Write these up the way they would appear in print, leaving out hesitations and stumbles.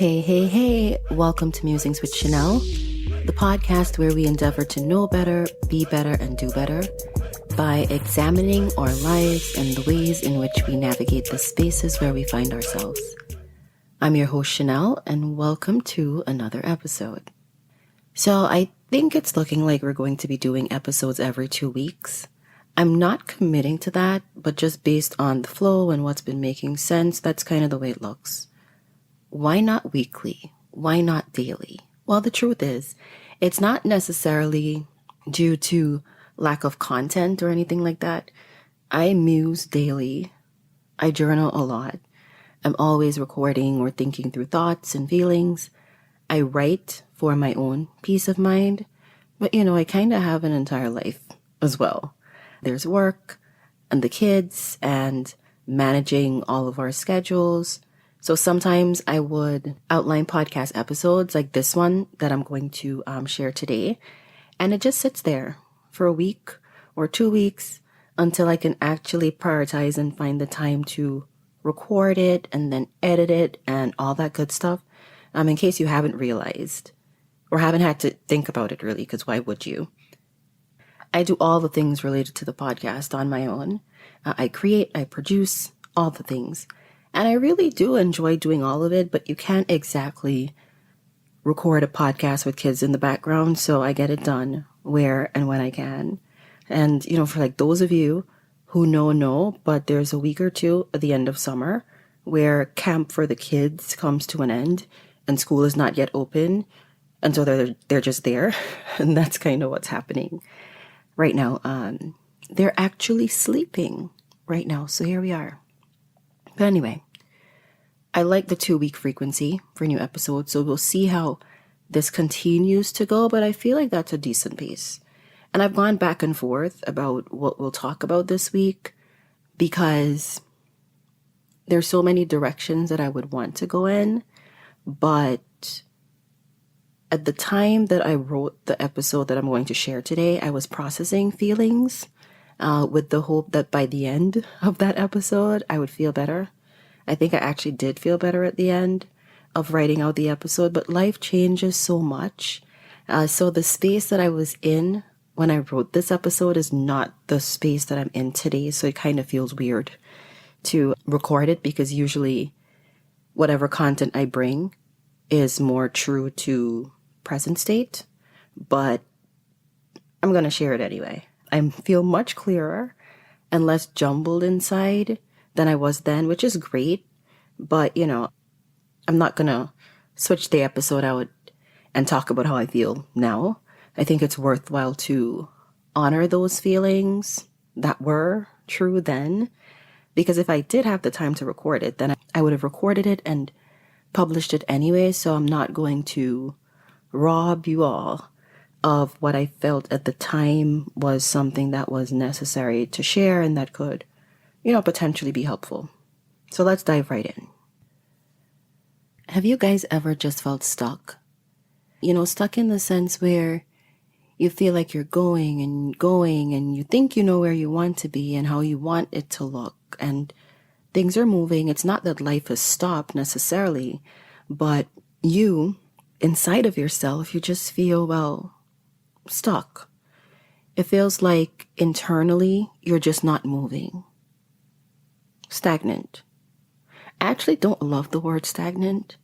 Hey, welcome to Musings with Shinnell, the podcast where we endeavor to know better, be better, and do better by examining our lives and the ways in which we navigate the spaces where we find ourselves. I'm your host, Shinnell, and welcome to another episode. So I think it's looking like we're going to be doing episodes every 2 weeks. I'm not committing to that, but just based on the flow and what's been making sense, that's kind of the way it looks. Why not weekly? Why not daily? Well, the truth is, it's not necessarily due to lack of content or anything like that. I muse daily. I journal a lot. I'm always recording or thinking through thoughts and feelings. I write for my own peace of mind. But, I kind of have an entire life as well. There's work and the kids and managing all of our schedules. So sometimes I would outline podcast episodes like this one that I'm going to share today. And it just sits there for a week or 2 weeks until I can actually prioritize and find the time to record it and then edit it and all that good stuff. In case you haven't realized or haven't had to think about it really, because why would you? I do all the things related to the podcast on my own. I create, I produce, all the things. And I really do enjoy doing all of it, but you can't exactly record a podcast with kids in the background, so I get it done where and when I can. And, for like those of you who know, but there's a week or two at the end of summer where camp for the kids comes to an end and school is not yet open. And so they're just there. And that's kind of what's happening right now. They're actually sleeping right now. So here we are. But anyway, I like the 2-week frequency for new episodes, so we'll see how this continues to go, but I feel like that's a decent pace. And I've gone back and forth about what we'll talk about this week because there's so many directions that I would want to go in, but at the time that I wrote the episode that I'm going to share today, I was processing feelings with the hope that by the end of that episode, I would feel better. I think I actually did feel better at the end of writing out the episode, but life changes so much. So the space that I was in when I wrote this episode is not the space that I'm in today. So it kind of feels weird to record it because usually whatever content I bring is more true to present state, but I'm going to share it anyway. I feel much clearer and less jumbled inside than I was then, which is great. But, I'm not going to switch the episode out and talk about how I feel now. I think it's worthwhile to honor those feelings that were true then. Because if I did have the time to record it, then I would have recorded it and published it anyway. So I'm not going to rob you all of what I felt at the time was something that was necessary to share and that could, potentially be helpful. So let's dive right in. Have you guys ever just felt stuck? Stuck in the sense where you feel like you're going and you think you know where you want to be and how you want it to look and things are moving. It's not that life has stopped necessarily, but you, inside of yourself, you just feel, stuck. It feels like internally you're just not moving. Stagnant. I actually don't love the word stagnant.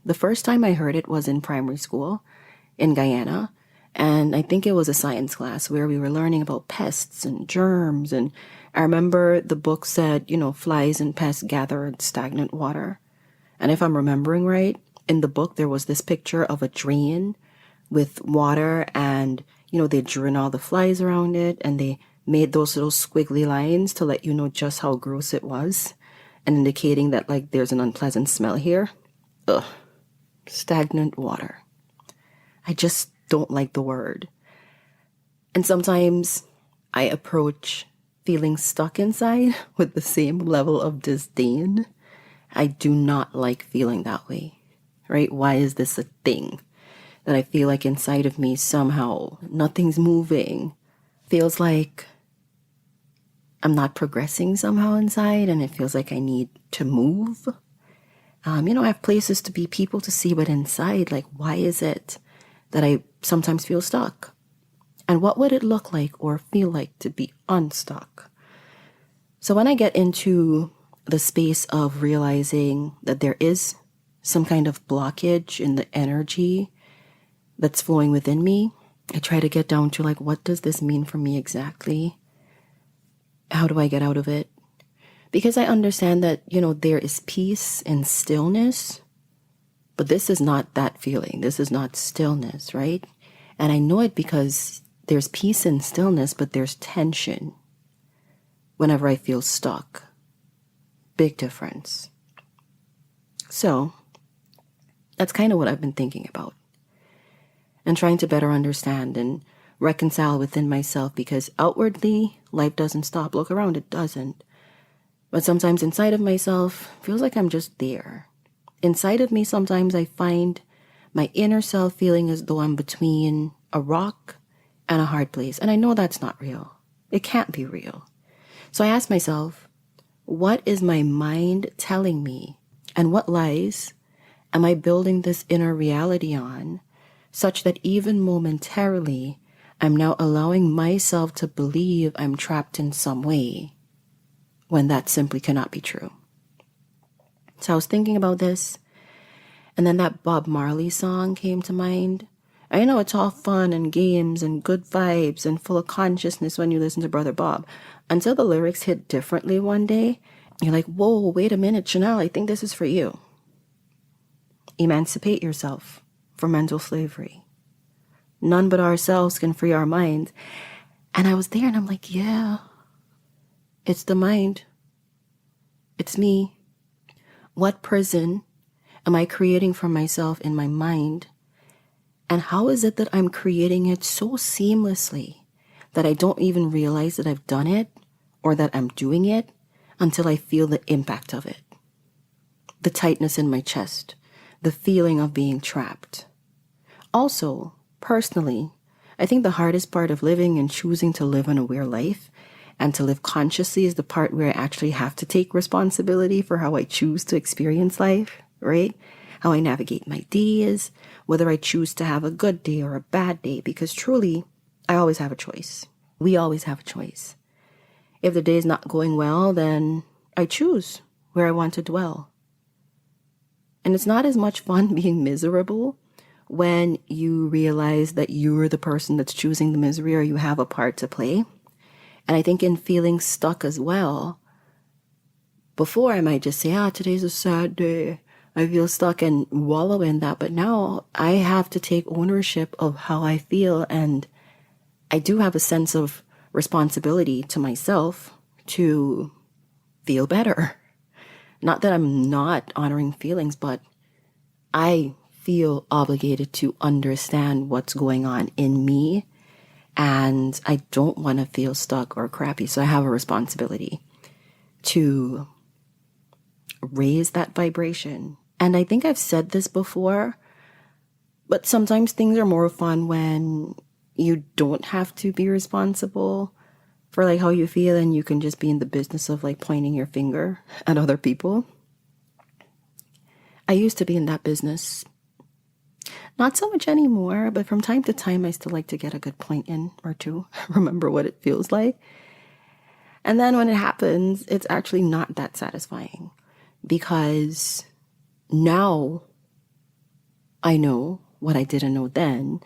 The first time I heard it was in primary school in Guyana, and I think it was a science class where we were learning about pests and germs, and I remember the book said, flies and pests gather in stagnant water. And if I'm remembering right, in the book there was this picture of a drain with water and, they drew in all the flies around it and they made those little squiggly lines to let you know just how gross it was and indicating that there's an unpleasant smell here. Ugh. Stagnant water. I just don't like the word. And sometimes I approach feeling stuck inside with the same level of disdain. I do not like feeling that way, right? Why is this a thing? That I feel like inside of me somehow nothing's moving. Feels like I'm not progressing somehow inside and it feels like I need to move. I have places to be, people to see, but inside, like, why is it that I sometimes feel stuck? And what would it look like or feel like to be unstuck? So when I get into the space of realizing that there is some kind of blockage in the energy that's flowing within me, I try to get down to, like, what does this mean for me exactly? How do I get out of it? Because I understand that, there is peace and stillness, but this is not that feeling. This is not stillness, right? And I know it because there's peace and stillness, but there's tension whenever I feel stuck. Big difference. So that's kind of what I've been thinking about and trying to better understand and reconcile within myself, because outwardly life doesn't stop. Look around, it doesn't. But sometimes inside of myself, feels like I'm just there. Inside of me, sometimes I find my inner self feeling as though I'm between a rock and a hard place. And I know that's not real. It can't be real. So I ask myself, what is my mind telling me? And what lies am I building this inner reality on, such that even momentarily, I'm now allowing myself to believe I'm trapped in some way, when that simply cannot be true. So I was thinking about this, and then that Bob Marley song came to mind. I know it's all fun and games and good vibes and full of consciousness when you listen to Brother Bob, until the lyrics hit differently one day. You're like, whoa, wait a minute, Shinnell, I think this is for you. Emancipate yourself from mental slavery. None but ourselves can free our minds. And I was there and I'm like, yeah, it's the mind. It's me. What prison am I creating for myself in my mind? And how is it that I'm creating it so seamlessly that I don't even realize that I've done it or that I'm doing it until I feel the impact of it? The tightness in my chest, the feeling of being trapped. Also, personally, I think the hardest part of living and choosing to live an aware life and to live consciously is the part where I actually have to take responsibility for how I choose to experience life, right? How I navigate my days, whether I choose to have a good day or a bad day, because truly, I always have a choice. We always have a choice. If the day is not going well, then I choose where I want to dwell. And it's not as much fun being miserable when you realize that you're the person that's choosing the misery or you have a part to play. And I think in feeling stuck as well, before I might just say, today's a sad day. I feel stuck and wallow in that. But now I have to take ownership of how I feel. And I do have a sense of responsibility to myself to feel better. Not that I'm not honoring feelings, but I feel obligated to understand what's going on in me. And I don't want to feel stuck or crappy. So I have a responsibility to raise that vibration. And I think I've said this before, but sometimes things are more fun when you don't have to be responsible for like how you feel, and you can just be in the business of like pointing your finger at other people. I used to be in that business. Not so much anymore, but from time to time, I still like to get a good point in or two, remember what it feels like. And then when it happens, it's actually not that satisfying, because now I know what I didn't know then,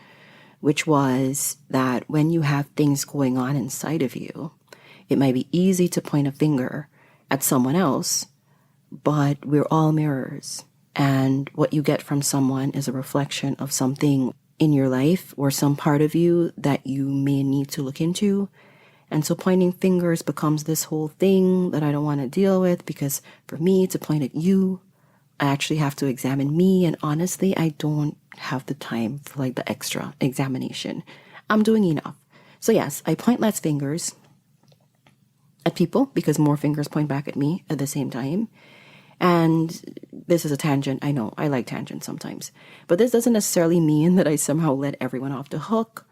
which was that when you have things going on inside of you, it might be easy to point a finger at someone else, but we're all mirrors. And what you get from someone is a reflection of something in your life or some part of you that you may need to look into. And so pointing fingers becomes this whole thing that I don't want to deal with, because for me to point at you, I actually have to examine me. And honestly, I don't have the time for like the extra examination. I'm doing enough. So yes, I point less fingers at people because more fingers point back at me at the same time. And this is a tangent. I know I like tangents sometimes, but this doesn't necessarily mean that I somehow let everyone off the hook,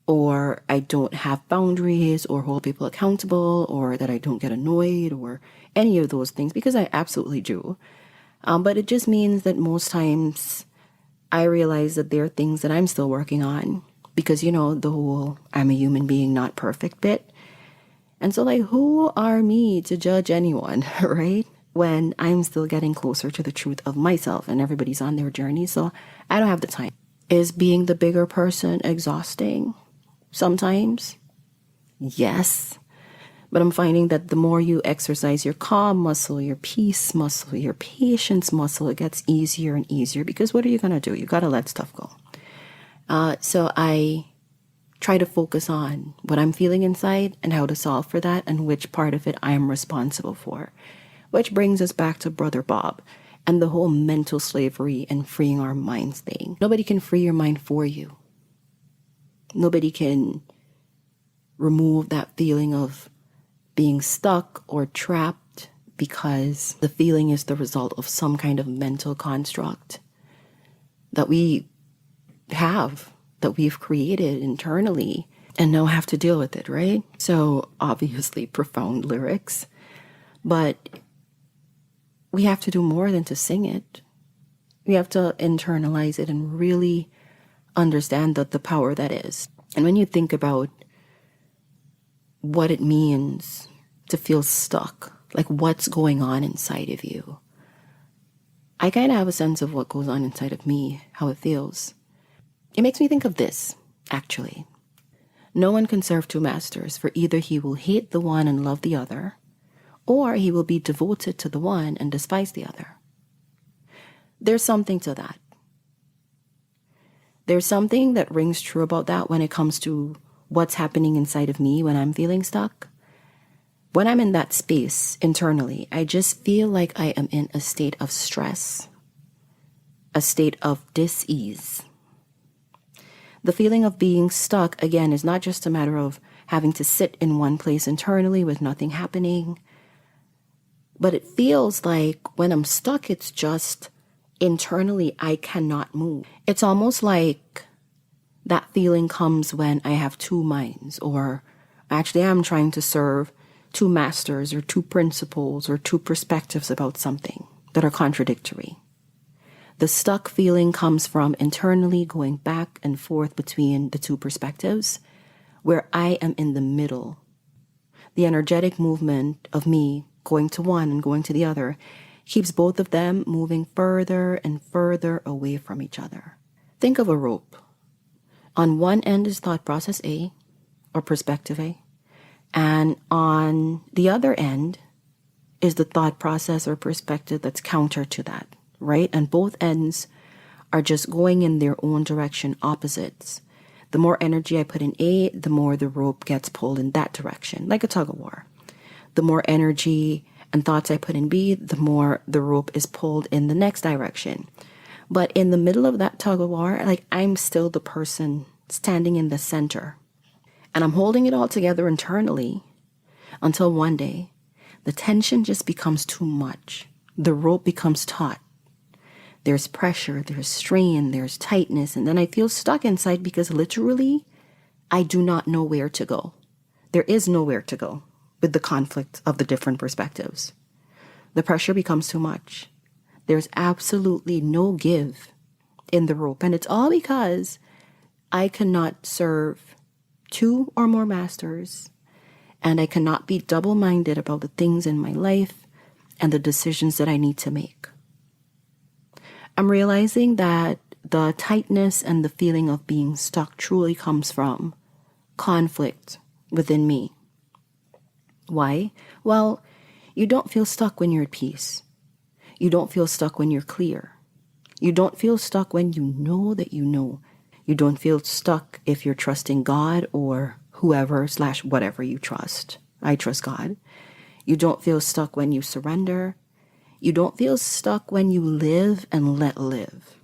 or I don't have boundaries or hold people accountable, or that I don't get annoyed or any of those things, because I absolutely do. But it just means that most times I realize that there are things that I'm still working on because, the whole I'm a human being, not perfect bit. And so, like, who are me to judge anyone, right? When I'm still getting closer to the truth of myself and everybody's on their journey. So I don't have the time. Is being the bigger person exhausting? Sometimes. Yes. But I'm finding that the more you exercise your calm muscle, your peace muscle, your patience muscle, it gets easier and easier because what are you going to do? You got to let stuff go. So I try to focus on what I'm feeling inside and how to solve for that and which part of it I am responsible for. Which brings us back to Brother Bob and the whole mental slavery and freeing our minds thing. Nobody can free your mind for you. Nobody can remove that feeling of being stuck or trapped because the feeling is the result of some kind of mental construct that we have, that we've created internally and now have to deal with it, right? So obviously profound lyrics, but we have to do more than to sing it. We have to internalize it and really understand the power that is. And when you think about what it means to feel stuck, like what's going on inside of you, I kind of have a sense of what goes on inside of me, how it feels. It makes me think of this, actually. No one can serve two masters, for either he will hate the one and love the other, or he will be devoted to the one and despise the other. There's something to that. There's something that rings true about that when it comes to what's happening inside of me when I'm feeling stuck. When I'm in that space internally, I just feel like I am in a state of stress, a state of dis-ease. The feeling of being stuck, again, is not just a matter of having to sit in one place internally with nothing happening, but it feels like when I'm stuck, it's just internally I cannot move. It's almost like that feeling comes when I have two minds, or actually I'm trying to serve two masters or two principles or two perspectives about something that are contradictory. The stuck feeling comes from internally going back and forth between the two perspectives, where I am in the middle. The energetic movement of me going to one and going to the other keeps both of them moving further and further away from each other. Think of a rope. On one end is thought process A, or perspective A, and on the other end is the thought process or perspective that's counter to that, right? And both ends are just going in their own direction, opposites. The more energy I put in A, the more the rope gets pulled in that direction, like a tug of war. The more energy and thoughts I put in B, the more the rope is pulled in the next direction. But in the middle of that tug of war, like I'm still the person standing in the center. And I'm holding it all together internally until one day the tension just becomes too much. The rope becomes taut. There's pressure, there's strain, there's tightness, and then I feel stuck inside because literally I do not know where to go. There is nowhere to go with the conflict of the different perspectives. The pressure becomes too much. There's absolutely no give in the rope, and it's all because I cannot serve two or more masters, and I cannot be double-minded about the things in my life and the decisions that I need to make. I'm realizing that the tightness and the feeling of being stuck truly comes from conflict within me. Why? Well, you don't feel stuck when you're at peace. You don't feel stuck when you're clear. You don't feel stuck when you know that you know. You don't feel stuck if you're trusting God or whoever/whatever you trust. I trust God. You don't feel stuck when you surrender. You don't feel stuck when you live and let live.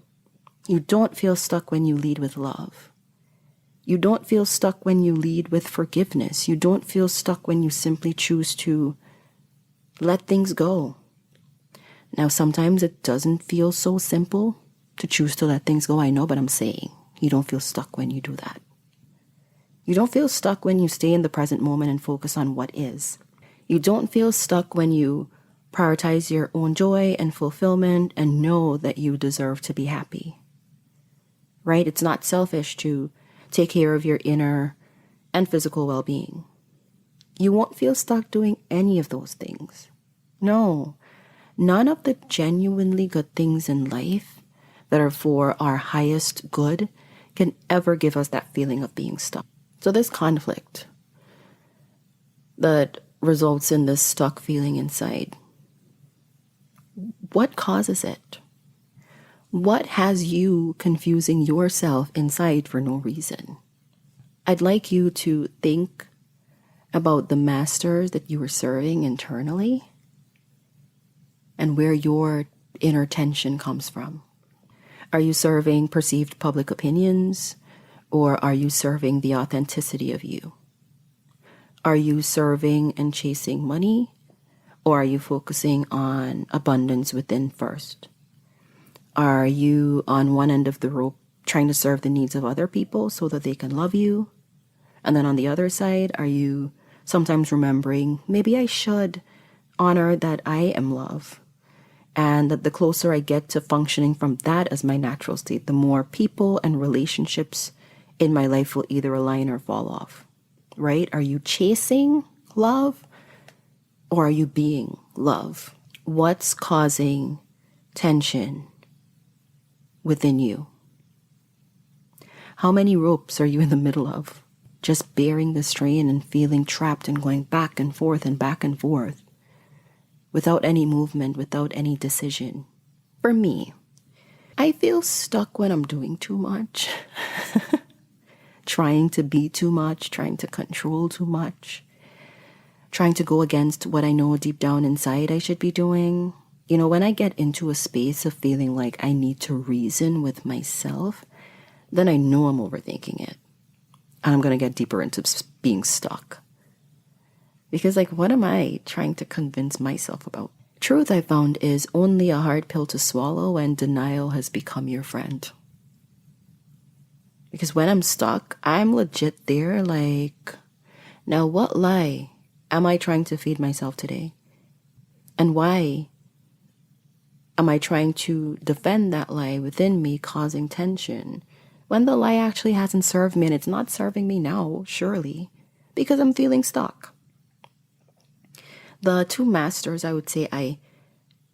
You don't feel stuck when you lead with love. You don't feel stuck when you lead with forgiveness. You don't feel stuck when you simply choose to let things go. Now, sometimes it doesn't feel so simple to choose to let things go, I know, but I'm saying you don't feel stuck when you do that. You don't feel stuck when you stay in the present moment and focus on what is. You don't feel stuck when you Prioritize your own joy and fulfillment and know that you deserve to be happy. Right? It's not selfish to take care of your inner and physical well-being. You won't feel stuck doing any of those things. No, none of the genuinely good things in life that are for our highest good can ever give us that feeling of being stuck. So this conflict that results in this stuck feeling inside, what causes it? What has you confusing yourself inside for no reason? I'd like you to think about the masters that you were serving internally and where your inner tension comes from. Are you serving perceived public opinions, or are you serving the authenticity of you? Are you serving and chasing money, or are you focusing on abundance within first? Are you on one end of the rope trying to serve the needs of other people so that they can love you? And then on the other side, are you sometimes remembering, maybe I should honor that I am love, and that the closer I get to functioning from that as my natural state, the more people and relationships in my life will either align or fall off, right? Are you chasing love, or are you being love? What's causing tension within you? How many ropes are you in the middle of? Just bearing the strain and feeling trapped and going back and forth without any movement, without any decision. For me, I feel stuck when I'm doing too much, trying to be too much, trying to control too much, trying to go against what I know deep down inside I should be doing. You know, when I get into a space of feeling like I need to reason with myself, then I know I'm overthinking it. And I'm going to get deeper into being stuck. Because, like, what am I trying to convince myself about? Truth, I found, is only a hard pill to swallow when denial has become your friend. Because when I'm stuck, I'm legit there like, now what lie am I trying to feed myself today? And why am I trying to defend that lie within me, causing tension, when the lie actually hasn't served me and it's not serving me now, surely, because I'm feeling stuck? The two masters I would say I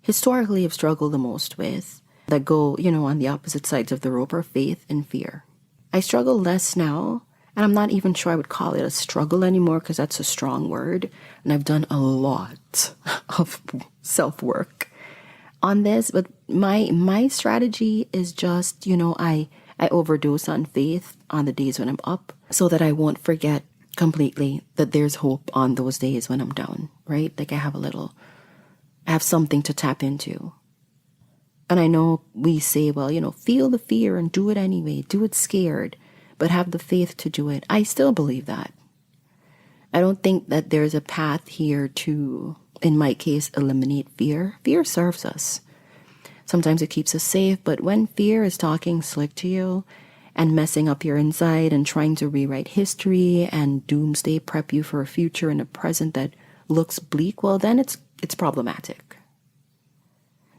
historically have struggled the most with, that go, on the opposite sides of the rope, are faith and fear. I struggle less now, and I'm not even sure I would call it a struggle anymore because that's a strong word, and I've done a lot of self-work on this, but my strategy is just, I overdose on faith on the days when I'm up so that I won't forget completely that there's hope on those days when I'm down, right? Like I have something to tap into. And I know we say, well, feel the fear and do it anyway, do it scared, but have the faith to do it. I still believe that. I don't think that there's a path here to, in my case, eliminate fear. Fear serves us. Sometimes it keeps us safe, but when fear is talking slick to you and messing up your inside and trying to rewrite history and doomsday prep you for a future and a present that looks bleak, well, then it's problematic.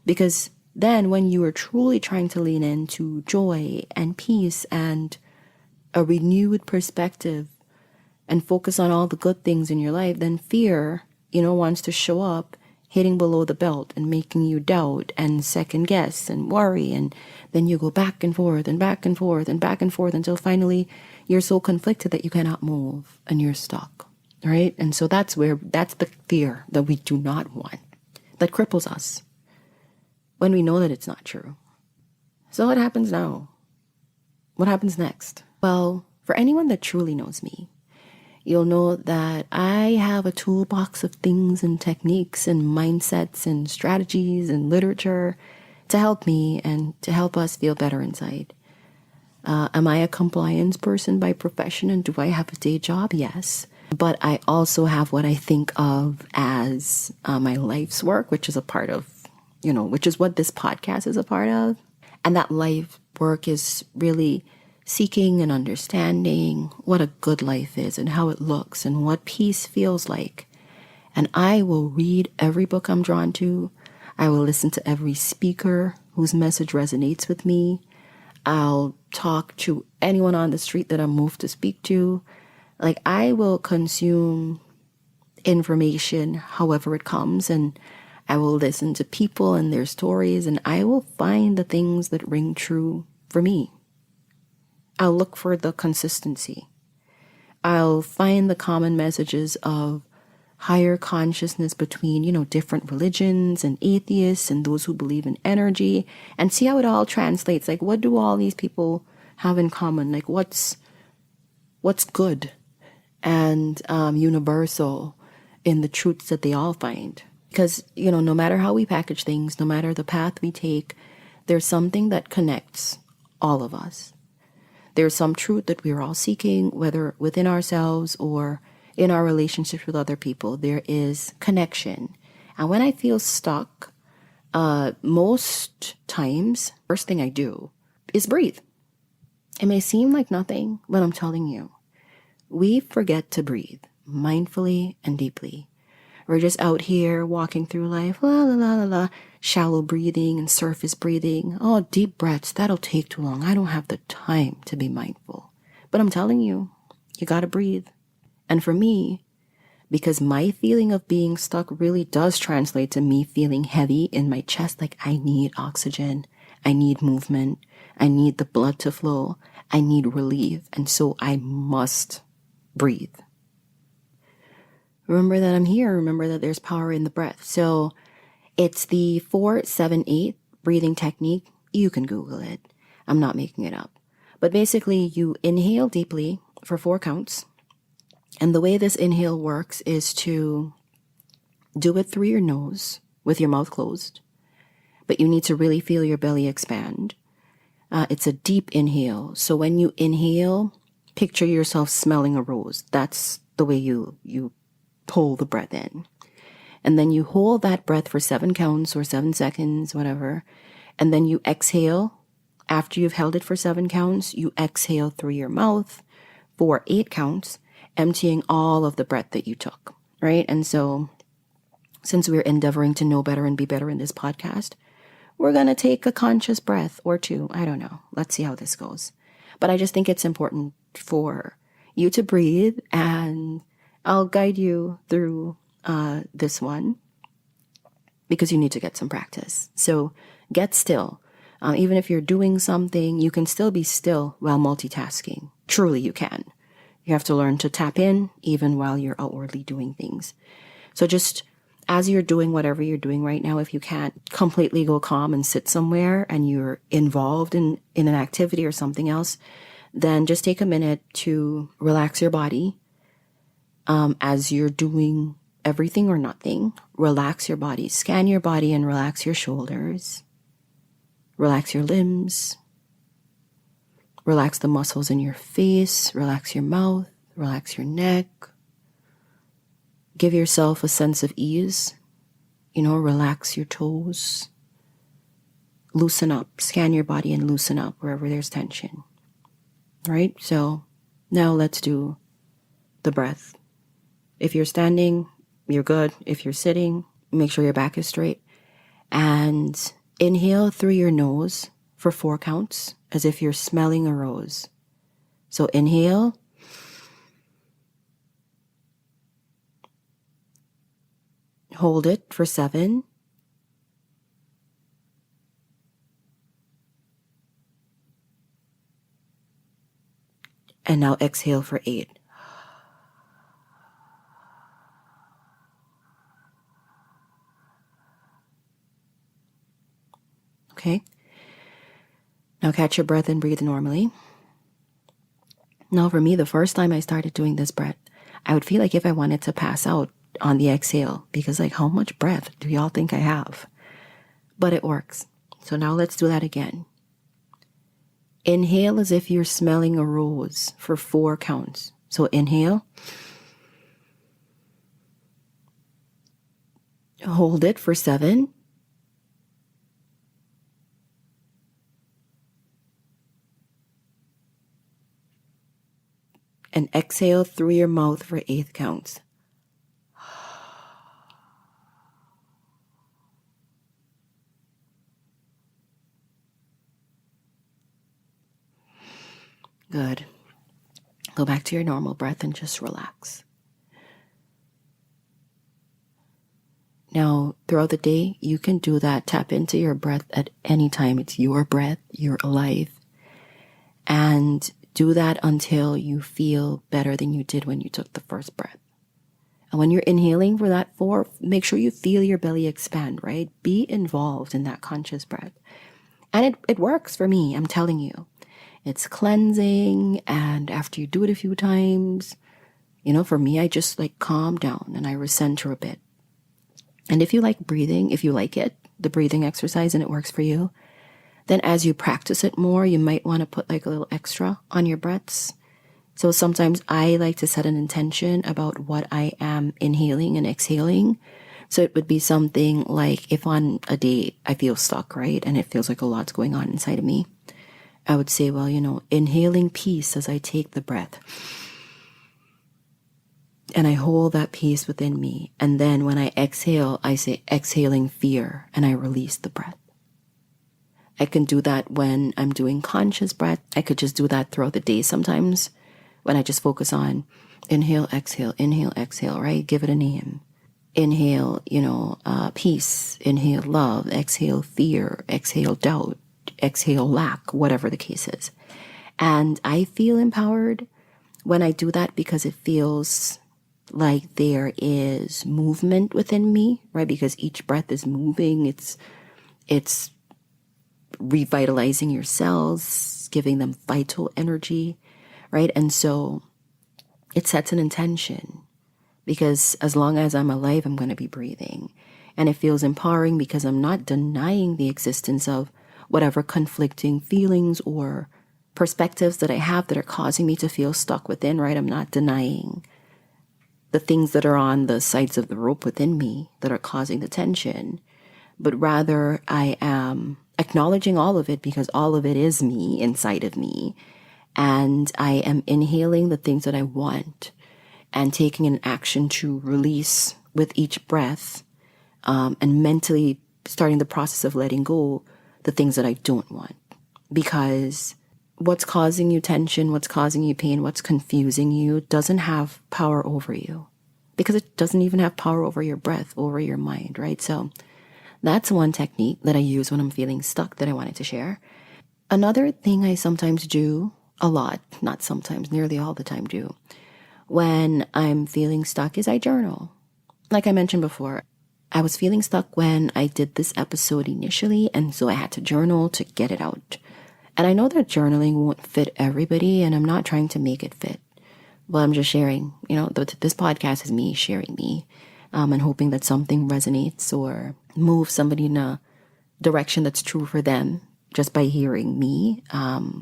Because then when you are truly trying to lean into joy and peace and a renewed perspective and focus on all the good things in your life, then fear, wants to show up hitting below the belt and making you doubt and second guess and worry. And then you go back and forth and back and forth and back and forth until finally you're so conflicted that you cannot move and you're stuck, right? And so that's the fear that we do not want, that cripples us when we know that it's not true. So what happens now? What happens next? Well, for anyone that truly knows me, you'll know that I have a toolbox of things and techniques and mindsets and strategies and literature to help me and to help us feel better inside. Am I a compliance person by profession, and do I have a day job? Yes. But I also have what I think of as my life's work, which is a part of, which is what this podcast is a part of. And that life work is really seeking and understanding what a good life is and how it looks and what peace feels like. And I will read every book I'm drawn to. I will listen to every speaker whose message resonates with me. I'll talk to anyone on the street that I'm moved to speak to. Like, I will consume information however it comes, and I will listen to people and their stories, and I will find the things that ring true for me. I'll look for the consistency. I'll find the common messages of higher consciousness between, different religions and atheists and those who believe in energy, and see how it all translates. Like, what do all these people have in common? Like, what's good and universal in the truths that they all find? Because, no matter how we package things, no matter the path we take, there's something that connects all of us. There's some truth that we're all seeking, whether within ourselves or in our relationships with other people. There is connection. And when I feel stuck, most times, first thing I do is breathe. It may seem like nothing, but I'm telling you, we forget to breathe mindfully and deeply. We're just out here walking through life, la la la la la, shallow breathing and surface breathing. Oh, deep breaths, that'll take too long. I don't have the time to be mindful. But I'm telling you, you gotta breathe. And for me, because my feeling of being stuck really does translate to me feeling heavy in my chest, like I need oxygen, I need movement, I need the blood to flow, I need relief, and so I must breathe. Remember that I'm here. Remember that there's power in the breath. So it's the 4-7-8 breathing technique. You can Google it. I'm not making it up. But basically, you inhale deeply for 4 counts. And the way this inhale works is to do it through your nose with your mouth closed. But you need to really feel your belly expand. It's a deep inhale. So when you inhale, picture yourself smelling a rose. That's the way you pull the breath in. And then you hold that breath for 7 counts or 7 seconds, whatever. And then you exhale. After you've held it for 7 counts, you exhale through your mouth for 8 counts, emptying all of the breath that you took, right? And so since we're endeavoring to know better and be better in this podcast, we're going to take a conscious breath or 2. I don't know. Let's see how this goes. But I just think it's important for you to breathe, and I'll guide you through this one because you need to get some practice. So get still. Even if you're doing something, you can still be still while multitasking. Truly, you can. You have to learn to tap in even while you're outwardly doing things. So just as you're doing whatever you're doing right now, if you can't completely go calm and sit somewhere and you're involved in an activity or something else, then just take a minute to relax your body. As you're doing everything or nothing, relax your body. Scan your body and relax your shoulders. Relax your limbs. Relax the muscles in your face. Relax your mouth. Relax your neck. Give yourself a sense of ease. Relax your toes. Loosen up. Scan your body and loosen up wherever there's tension. Right? So now let's do the breath. If you're standing, you're good. If you're sitting, make sure your back is straight. And inhale through your nose for 4 counts as if you're smelling a rose. So inhale. Hold it for 7. And now exhale for 8. Okay. Now catch your breath and breathe normally. Now for me, the first time I started doing this breath, I would feel like if I wanted to pass out on the exhale, because how much breath do y'all think I have? But it works. So now let's do that again. Inhale as if you're smelling a rose for 4 counts. So inhale. Hold it for 7. And exhale through your mouth for 8 counts. Good. Go back to your normal breath and just relax. Now, throughout the day, you can do that. Tap into your breath at any time. It's your breath. You're alive. And do that until you feel better than you did when you took the first breath. And when you're inhaling for that 4, make sure you feel your belly expand, right? Be involved in that conscious breath. And it works for me, I'm telling you. It's cleansing. And after you do it a few times, for me, I just calm down and I recenter a bit. And if you like breathing, if you like it, the breathing exercise, and it works for you, then as you practice it more, you might want to put a little extra on your breaths. So sometimes I like to set an intention about what I am inhaling and exhaling. So it would be something like if on a day I feel stuck, right? And it feels like a lot's going on inside of me. I would say, inhaling peace as I take the breath. And I hold that peace within me. And then when I exhale, I say exhaling fear and I release the breath. I can do that when I'm doing conscious breath. I could just do that throughout the day sometimes when I just focus on inhale, exhale, right? Give it a name. Inhale, peace. Inhale, love. Exhale, fear. Exhale, doubt. Exhale, lack, whatever the case is. And I feel empowered when I do that because it feels like there is movement within me, right? Because each breath is moving. It's revitalizing your cells, giving them vital energy, right? And so it sets an intention because as long as I'm alive, I'm going to be breathing. And it feels empowering because I'm not denying the existence of whatever conflicting feelings or perspectives that I have that are causing me to feel stuck within, right? I'm not denying the things that are on the sides of the rope within me that are causing the tension, but rather I am acknowledging all of it because all of it is me inside of me. And I am inhaling the things that I want and taking an action to release with each breath, and mentally starting the process of letting go the things that I don't want. Because what's causing you tension, what's causing you pain, what's confusing you doesn't have power over you because it doesn't even have power over your breath, over your mind, right? So that's one technique that I use when I'm feeling stuck that I wanted to share. Another thing I sometimes do a lot, not sometimes, nearly all the time do, when I'm feeling stuck is I journal. Like I mentioned before, I was feeling stuck when I did this episode initially, and so I had to journal to get it out. And I know that journaling won't fit everybody, and I'm not trying to make it fit. Well, I'm just sharing, this podcast is me sharing me, and hoping that something resonates or moves somebody in a direction that's true for them just by hearing me,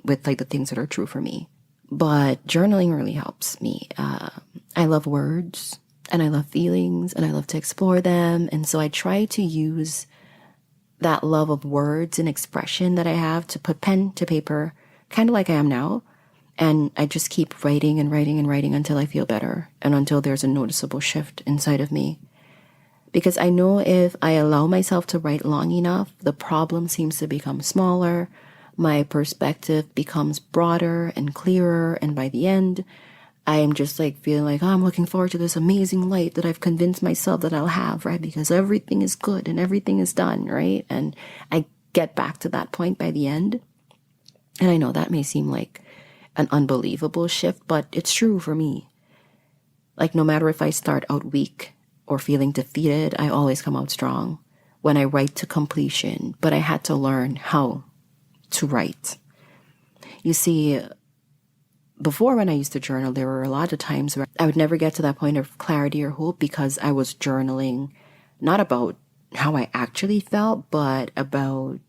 with the things that are true for me. But journaling really helps me. I love words and I love feelings and I love to explore them. And so I try to use that love of words and expression that I have to put pen to paper, kind of like I am now. And I just keep writing and writing and writing until I feel better and until there's a noticeable shift inside of me. Because I know if I allow myself to write long enough, the problem seems to become smaller, my perspective becomes broader and clearer, and by the end, I am just feeling like, I'm looking forward to this amazing light that I've convinced myself that I'll have, right? Because everything is good and everything is done, right? And I get back to that point by the end. And I know that may seem like an unbelievable shift, but it's true for me. No matter if I start out weak or feeling defeated, I always come out strong when I write to completion. But I had to learn how to write. You see, before when I used to journal, there were a lot of times where I would never get to that point of clarity or hope because I was journaling not about how I actually felt, but about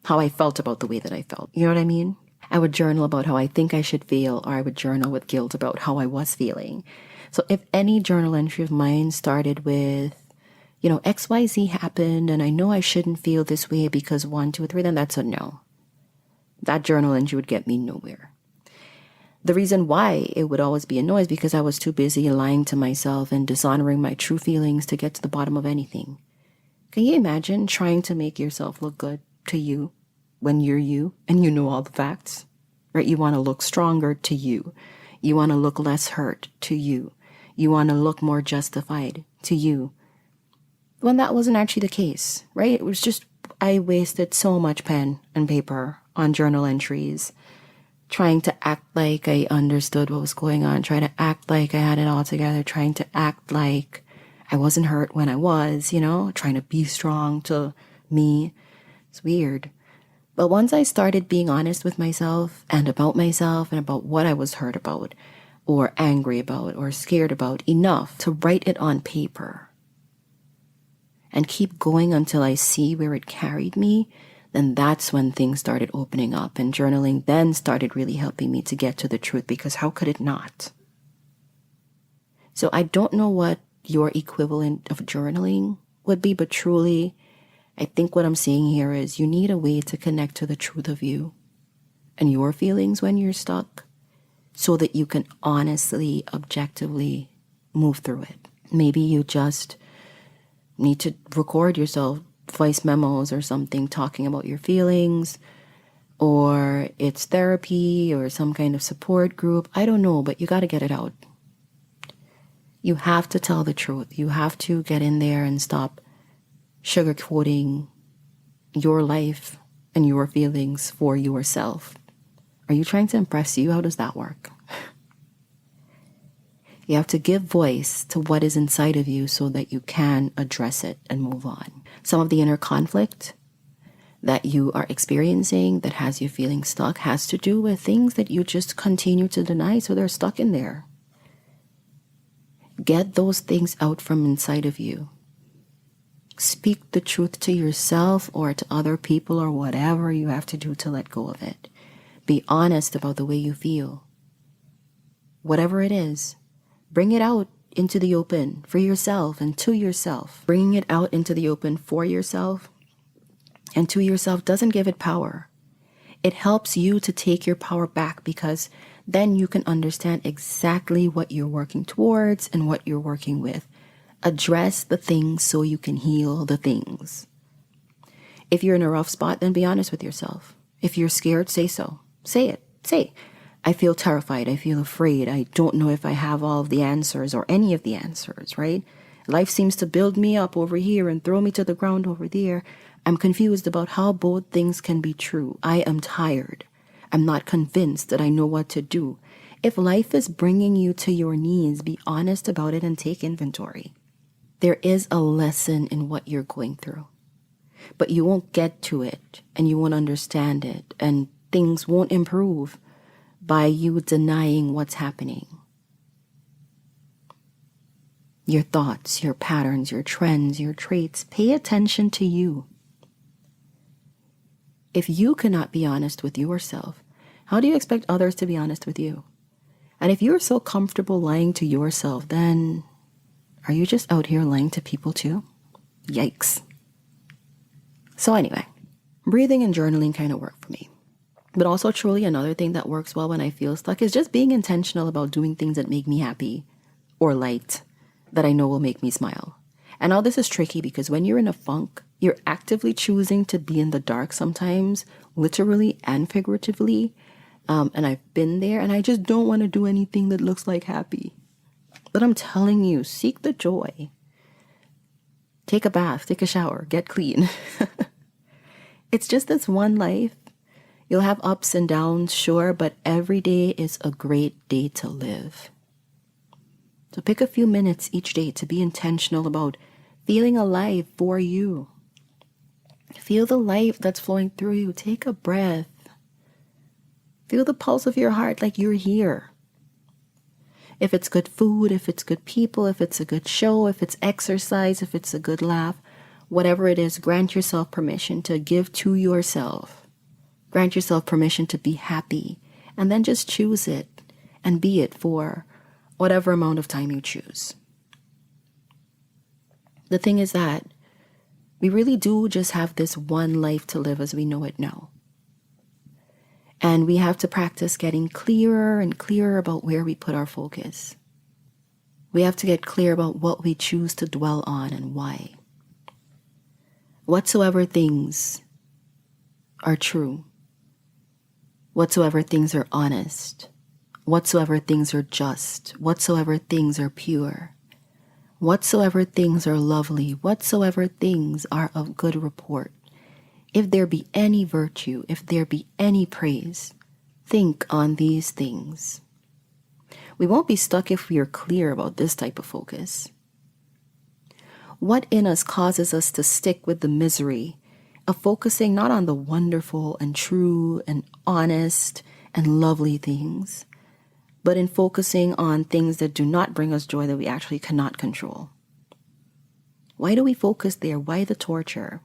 how I felt about the way that I felt. You know what I mean? I would journal about how I think I should feel, or I would journal with guilt about how I was feeling. So if any journal entry of mine started with, XYZ happened and I know I shouldn't feel this way because 1, 2, 3, then that's a no. That journal entry would get me nowhere. The reason why it would always be a no is because I was too busy lying to myself and dishonoring my true feelings to get to the bottom of anything. Can you imagine trying to make yourself look good to you when you're you and you know all the facts? right? You want to look stronger to you. You want to look less hurt to you. You want to look more justified to you. When that wasn't actually the case, right? It was just, I wasted so much pen and paper on journal entries, trying to act like I understood what was going on, trying to act like I had it all together, trying to act like I wasn't hurt when I was, trying to be strong to me. It's weird. But once I started being honest with myself and about what I was hurt about or angry about or scared about enough to write it on paper and keep going until I see where it carried me, then that's when things started opening up, and journaling then started really helping me to get to the truth, because how could it not? So I don't know what your equivalent of journaling would be, but truly, I think what I'm saying here is you need a way to connect to the truth of you and your feelings when you're stuck so that you can honestly, objectively move through it. Maybe you just need to record yourself voice memos or something talking about your feelings, or it's therapy or some kind of support group. I don't know, but you got to get it out. You have to tell the truth. You have to get in there and stop sugarcoating your life and your feelings for yourself. Are you trying to impress you? How does that work? You have to give voice to what is inside of you so that you can address it and move on. Some of the inner conflict that you are experiencing that has you feeling stuck has to do with things that you just continue to deny, so they're stuck in there. Get those things out from inside of you. Speak the truth to yourself or to other people or whatever you have to do to let go of it. Be honest about the way you feel. Whatever it is, bring it out into the open for yourself and to yourself. Bringing it out into the open for yourself and to yourself doesn't give it power. It helps you to take your power back, because then you can understand exactly what you're working towards and what you're working with. Address the things so you can heal the things. If you're in a rough spot, then be honest with yourself. If you're scared, say so. Say it. Say, I feel terrified. I feel afraid. I don't know if I have all of the answers or any of the answers, right? Life seems to build me up over here and throw me to the ground over there. I'm confused about how both things can be true. I am tired. I'm not convinced that I know what to do. If life is bringing you to your knees, be honest about it and take inventory. There is a lesson in what you're going through, but you won't get to it and you won't understand it, and things won't improve by you denying what's happening. Your thoughts, your patterns, your trends, your traits. Pay attention to you. If you cannot be honest with yourself, how do you expect others to be honest with you? And if you're so comfortable lying to yourself, then are you just out here lying to people too? Yikes. So anyway, breathing and journaling kind of work for me. But also truly another thing that works well when I feel stuck is just being intentional about doing things that make me happy or light, that I know will make me smile. And all this is tricky because when you're in a funk, you're actively choosing to be in the dark sometimes, literally and figuratively. And I've been there, and I just don't want to do anything that looks like happy. But I'm telling you, seek the joy. Take a bath, take a shower, get clean. It's just this one life. You'll have ups and downs, sure, but every day is a great day to live. So pick a few minutes each day to be intentional about feeling alive for you. Feel the life that's flowing through you. Take a breath. Feel the pulse of your heart like you're here. If it's good food, if it's good people, if it's a good show, if it's exercise, if it's a good laugh, whatever it is, grant yourself permission to give to yourself. Grant yourself permission to be happy, and then just choose it and be it for whatever amount of time you choose. The thing is that we really do just have this one life to live as we know it now. And we have to practice getting clearer and clearer about where we put our focus. We have to get clear about what we choose to dwell on and why. Whatsoever things are true, whatsoever things are honest, whatsoever things are just, whatsoever things are pure, whatsoever things are lovely, whatsoever things are of good report, if there be any virtue, if there be any praise, think on these things. We won't be stuck if we are clear about this type of focus. What in us causes us to stick with the misery of focusing not on the wonderful and true and honest and lovely things, but in focusing on things that do not bring us joy that we actually cannot control? Why do we focus there? Why the torture?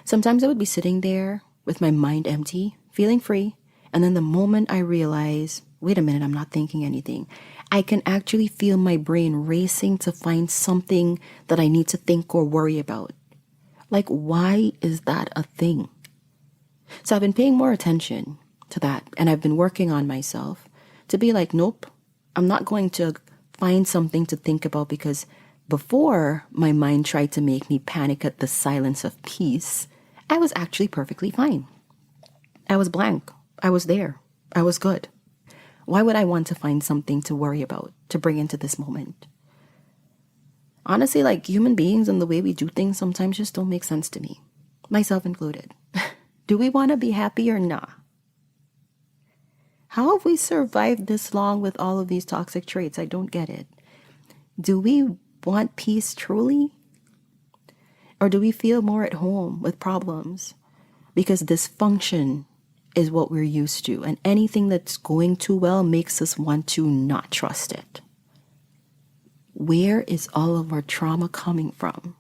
Sometimes I would be sitting there with my mind empty, feeling free, and then the moment I realize, wait a minute, I'm not thinking anything, I can actually feel my brain racing to find something that I need to think or worry about. Like, why is that a thing? So I've been paying more attention to that, and I've been working on myself to be like, nope, I'm not going to find something to think about, because before my mind tried to make me panic at the silence of peace, I was actually perfectly fine. I was blank. I was there. I was good. Why would I want to find something to worry about, to bring into this moment? Honestly, like, human beings and the way we do things sometimes just don't make sense to me, myself included. Do we want to be happy or not? How have we survived this long with all of these toxic traits? I don't get it. Do we want peace truly? Or do we feel more at home with problems because dysfunction is what we're used to, and anything that's going too well makes us want to not trust it? Where is all of our trauma coming from?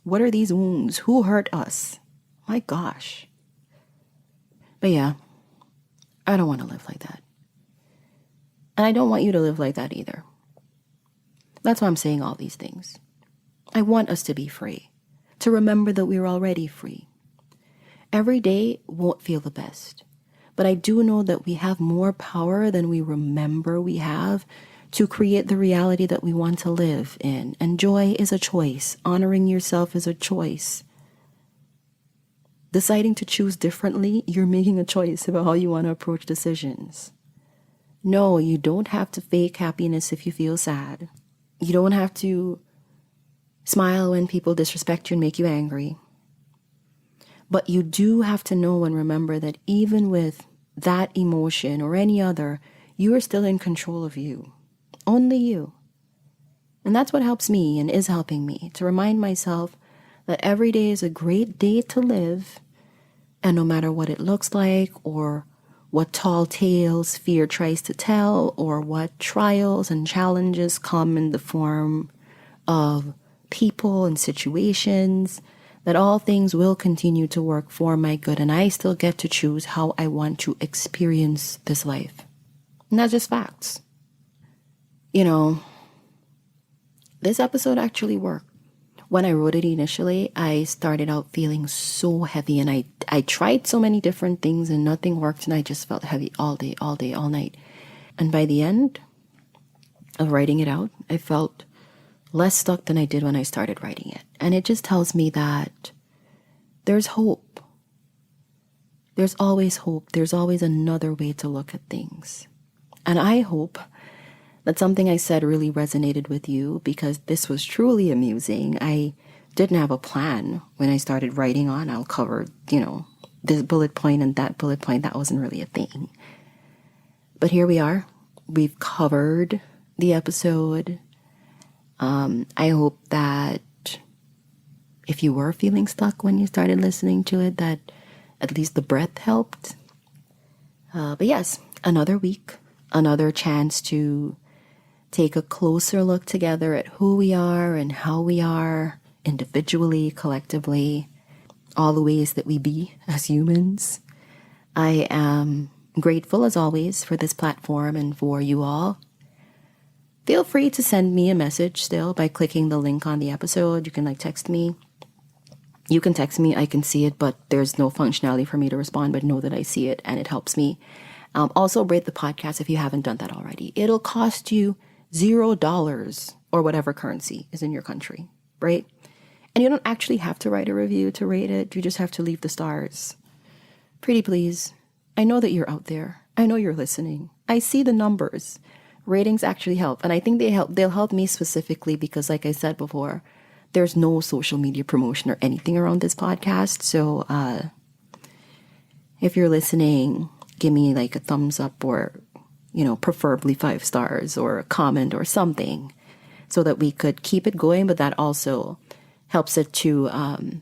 What are these wounds? Who hurt us? My gosh. But yeah, I don't want to live like that. And I don't want you to live like that either. That's why I'm saying all these things. I want us to be free, to remember that we're already free. Every day won't feel the best, but I do know that we have more power than we remember we have to create the reality that we want to live in. And joy is a choice. Honoring yourself is a choice. Deciding to choose differently, you're making a choice about how you want to approach decisions. No, you don't have to fake happiness if you feel sad. You don't have to smile when people disrespect you and make you angry. But you do have to know and remember that even with that emotion or any other, you are still in control of you. Only you. And that's what helps me and is helping me to remind myself that every day is a great day to live. And no matter what it looks like, or what tall tales fear tries to tell, or what trials and challenges come in the form of people and situations, that all things will continue to work for my good, and I still get to choose how I want to experience this life. And that's just facts. You know, this episode actually worked. When I wrote it initially, I started out feeling so heavy, and I tried so many different things and nothing worked, and I just felt heavy all day, all night. And by the end of writing it out, I felt less stuck than I did when I started writing it. And it just tells me that there's hope. There's always hope. There's always another way to look at things. And I hope that something I said really resonated with you, because this was truly amusing. I didn't have a plan when I started writing on, I'll cover, this bullet point and that bullet point. That wasn't really a thing. But here we are. We've covered the episode. I hope that if you were feeling stuck when you started listening to it, that at least the breath helped. But yes, another week, another chance to take a closer look together at who we are and how we are individually, collectively, all the ways that we be as humans. I am grateful as always for this platform and for you all. Feel free to send me a message still by clicking the link on the episode. You can text me. You can text me, I can see it, but there's no functionality for me to respond, but know that I see it and it helps me. Also rate the podcast if you haven't done that already. It'll cost you $0 or whatever currency is in your country, right? And you don't actually have to write a review to rate it. You just have to leave the stars. Pretty please. I know that you're out there. I know you're listening. I see the numbers. Ratings actually help. And I think they'll help me specifically because, like I said before, there's no social media promotion or anything around this podcast. So if you're listening, give me like a thumbs up or, preferably 5 stars or a comment or something so that we could keep it going. But that also helps it to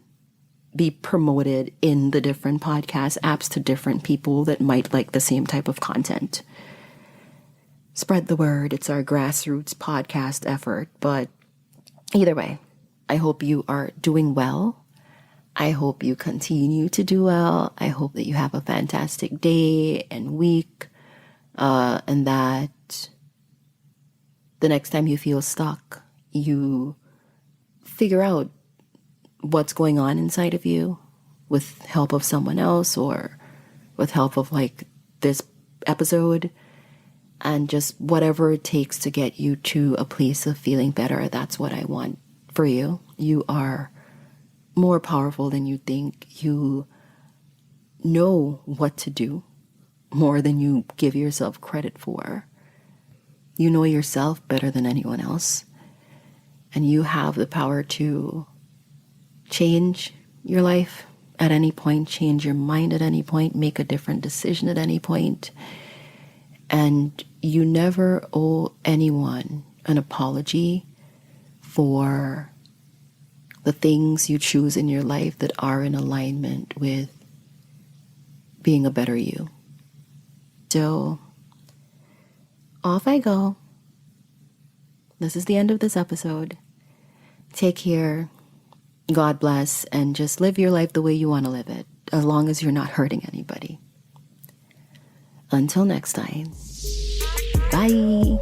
be promoted in the different podcast apps to different people that might like the same type of content. Spread the word. It's our grassroots podcast effort. But either way, I hope you are doing well. I hope you continue to do well. I hope that you have a fantastic day and week, and that the next time you feel stuck, you figure out what's going on inside of you with help of someone else or with help of like this episode, and just whatever it takes to get you to a place of feeling better. That's what I want for you. You are more powerful than you think. You know what to do more than you give yourself credit for. You know yourself better than anyone else. And you have the power to change your life at any point, change your mind at any point, make a different decision at any point. And you never owe anyone an apology for the things you choose in your life that are in alignment with being a better you. So, off I go. This is the end of this episode. Take care. God bless. And just live your life the way you want to live it, as long as you're not hurting anybody. Until next time. Bye.